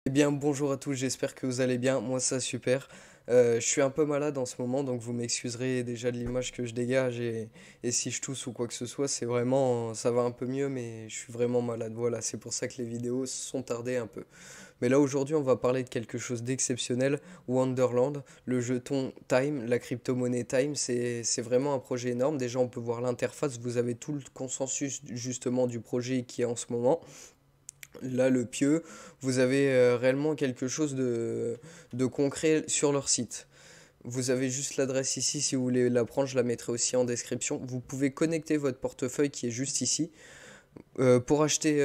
Eh bien, bonjour à tous, j'espère que vous allez bien. Moi, ça super. Je suis un peu malade en ce moment, donc vous m'excuserez déjà de l'image que je dégage et si je tousse ou quoi que ce soit, c'est vraiment, ça va un peu mieux, mais je suis vraiment malade. Voilà, c'est pour ça que les vidéos sont tardées un peu. Mais là, aujourd'hui, on va parler de quelque chose d'exceptionnel, Wonderland, le jeton Time, la crypto-monnaie Time, c'est vraiment un projet énorme. Déjà, on peut voir l'interface, vous avez tout le consensus justement du projet qui est en ce moment. Là, le pieu, vous avez réellement quelque chose de concret sur leur site. Vous avez juste l'adresse ici, si vous voulez la prendre, je la mettrai aussi en description. Vous pouvez connecter votre portefeuille qui est juste ici. Pour acheter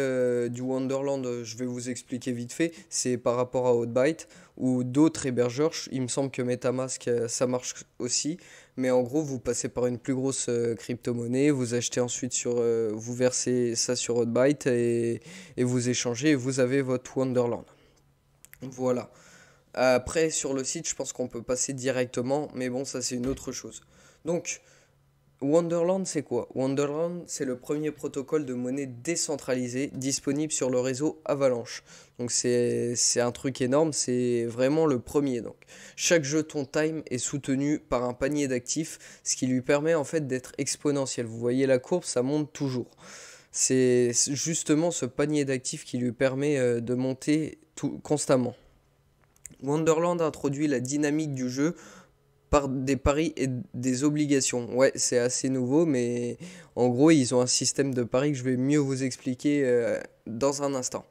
du Wonderland, je vais vous expliquer vite fait, c'est par rapport à Hotbyte ou d'autres hébergeurs. Il me semble que MetaMask, ça marche aussi. Mais en gros, vous passez par une plus grosse crypto-monnaie, vous achetez ensuite vous versez ça sur Hotbyte et vous échangez et vous avez votre Wonderland. Voilà. Après, sur le site, je pense qu'on peut passer directement, mais bon, ça c'est une autre chose. Donc, Wonderland, c'est quoi? Wonderland, c'est le premier protocole de monnaie décentralisé disponible sur le réseau Avalanche. Donc c'est un truc énorme, c'est vraiment le premier. Donc chaque jeton Time est soutenu par un panier d'actifs, ce qui lui permet en fait d'être exponentiel. Vous voyez la courbe, ça monte toujours. C'est justement ce panier d'actifs qui lui permet de monter constamment. Wonderland introduit la dynamique du jeu par des paris et des obligations. Ouais, c'est assez nouveau, mais en gros, ils ont un système de paris que je vais mieux vous expliquer dans un instant.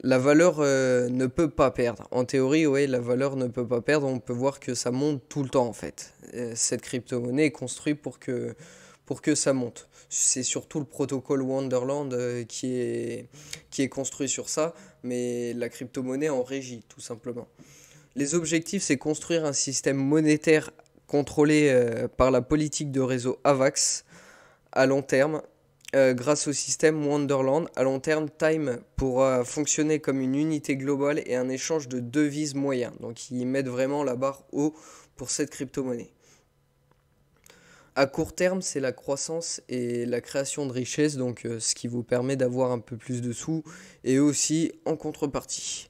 La valeur ne peut pas perdre. En théorie, ouais, la valeur ne peut pas perdre. On peut voir que ça monte tout le temps, en fait. Cette crypto-monnaie est construite pour que ça monte. C'est surtout le protocole Wonderland qui est construit sur ça, mais la crypto-monnaie en régie, tout simplement. Les objectifs, c'est construire un système monétaire contrôlé par la politique de réseau AVAX à long terme. Grâce au système Wonderland, à long terme, Time pourra fonctionner comme une unité globale et un échange de devises moyens. Donc ils mettent vraiment la barre haut pour cette crypto-monnaie. À court terme, c'est la croissance et la création de richesses, donc ce qui vous permet d'avoir un peu plus de sous, et aussi en contrepartie.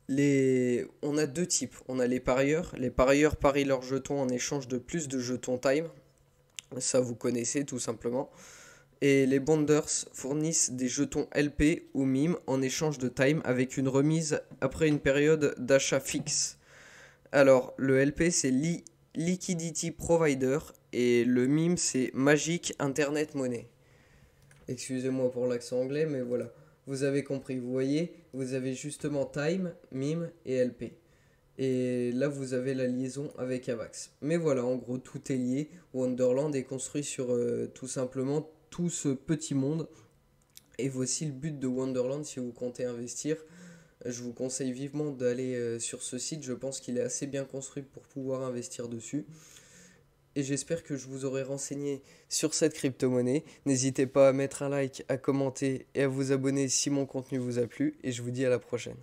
On a deux types. On a les parieurs. Les parieurs parient leurs jetons en échange de plus de jetons Time. Ça, vous connaissez tout simplement. Et les bonders fournissent des jetons LP ou MIM en échange de Time avec une remise après une période d'achat fixe. Alors, le LP, c'est Liquidity Provider et le MIM, c'est Magic Internet Money. Excusez-moi pour l'accent anglais, mais voilà. Vous avez compris, vous voyez, vous avez justement Time, MIM et LP. Et là, vous avez la liaison avec Avax. Mais voilà, en gros, tout est lié. Wonderland est construit sur tout simplement tout ce petit monde. Et voici le but de Wonderland si vous comptez investir. Je vous conseille vivement d'aller sur ce site. Je pense qu'il est assez bien construit pour pouvoir investir dessus. Et j'espère que je vous aurai renseigné sur cette crypto-monnaie. N'hésitez pas à mettre un like, à commenter et à vous abonner si mon contenu vous a plu. Et je vous dis à la prochaine.